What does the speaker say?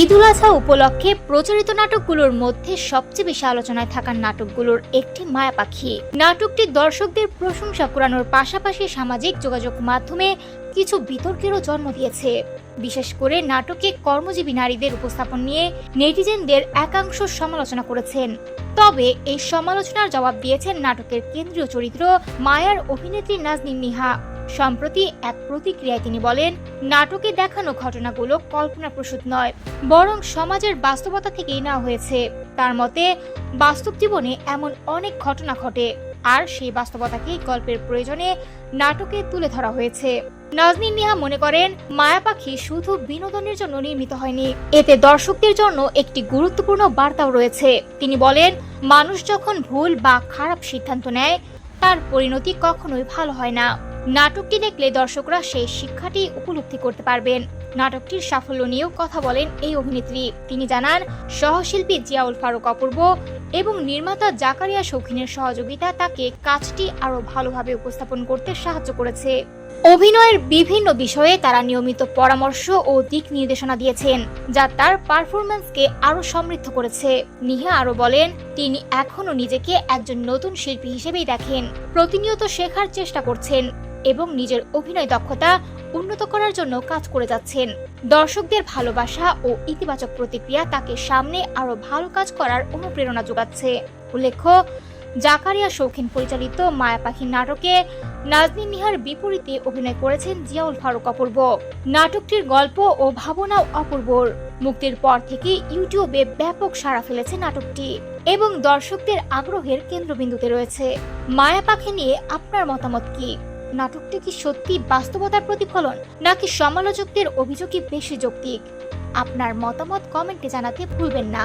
ঈদ উল আজহা উপলক্ষে প্রচারিত নাটকগুলোর মধ্যে সবচেয়ে বেশি আলোচনায় থাকা নাটকগুলোর একটি মায়া পাখি। নাটকটি দর্শকদের প্রশংসা কুড়ানোর পাশাপাশি সামাজিক যোগাযোগ মাধ্যমে কিছু বিতর্কেরও জন্ম দিয়েছে। বিশেষ করে নাটকে কর্মজীবী নারীদের উপস্থাপন নিয়ে নেটিজেনদের একাংশ সমালোচনা করেছেন। তবে এই সমালোচনার জবাব দিয়েছেন নাটকের কেন্দ্রীয় চরিত্র মায়ার অভিনেত্রী নাজনীন নিহা। সম্প্রতি এক প্রতিক্রিয়ায় তিনি বলেন, নাটকে দেখানো ঘটনাগুলো কল্পনাপ্রসূত নয়, বরং সমাজের বাস্তবতা থেকেই নেওয়া হয়েছে। তার মতে, বাস্তব জীবনে এমন অনেক ঘটনা ঘটে, আর সেই বাস্তবতাকেই গল্পের প্রয়োজনে নাটকে তুলে ধরা হয়েছে। নাজনীন নিহা মনে করেন, মায়া পাখি শুধু বিনোদনের জন্য নির্মিত হয়নি, এতে দর্শকদের জন্য একটি গুরুত্বপূর্ণ বার্তাও রয়েছে। তিনি বলেন, মানুষ যখন ভুল বা খারাপ সিদ্ধান্ত নেয়, তার পরিণতি কখনোই ভালো হয় না। নাটকটি দেখলে দর্শকরা সেই শিক্ষাটি উপলব্ধি করতে পারবেন। নাটকটির সাফল্য নিয়েও কথা বলেন এই অভিনেত্রী। তিনি জানান, সহশিল্পী জিয়াউল ফারুক অপূর্ব এবং নির্মাতা জাকারিয়া শৌখিনের সহযোগিতা তাকে কাজটি আরো ভালোভাবে উপস্থাপন করতে সাহায্য করেছে। অভিনয়ের বিভিন্ন বিষয়ে তারা নিয়মিত পরামর্শ ও দিক নির্দেশনা দিয়েছেন, যা তার পারফরম্যান্সকে আরো সমৃদ্ধ করেছে। নিহা আরো বলেন, তিনি এখনো নিজেকে একজন নতুন শিল্পী হিসেবেই দেখেন, প্রতিনিয়ত শেখার চেষ্টা করছেন এবং নিজের অভিনয় দক্ষতা উন্নত করার জন্য কাজ করে যাচ্ছেন। দর্শকদের ভালোবাসা ও ইতিবাচক প্রতিক্রিয়া তাকে সামনে আরো ভালো কাজ করার অনুপ্রেরণা যোগাচ্ছে। উল্লেখ্য, জাকারিয়া শৌখিন পরিচালিত মায়া পাখি নাটকে নাজনীন নিহার বিপরীতে অভিনয় করেছেন জিয়াউল ফারুক অপূর্ব। নাটকটির গল্প ও ভাবনাও অপূর্বর। মুক্তির পর থেকে ইউটিউবে ব্যাপক সাড়া ফেলেছে নাটকটি এবং দর্শকদের আগ্রহের কেন্দ্রবিন্দুতে রয়েছে। মায়া পাখি নিয়ে আপনার মতামত কি? নাটকটি কি সত্যি বাস্তবতার প্রতিফলন, নাকি সমালোচকদের অভিযোগই বেশি যৌক্তিক? আপনার মতামত কমেন্টে জানাতে ভুলবেন না।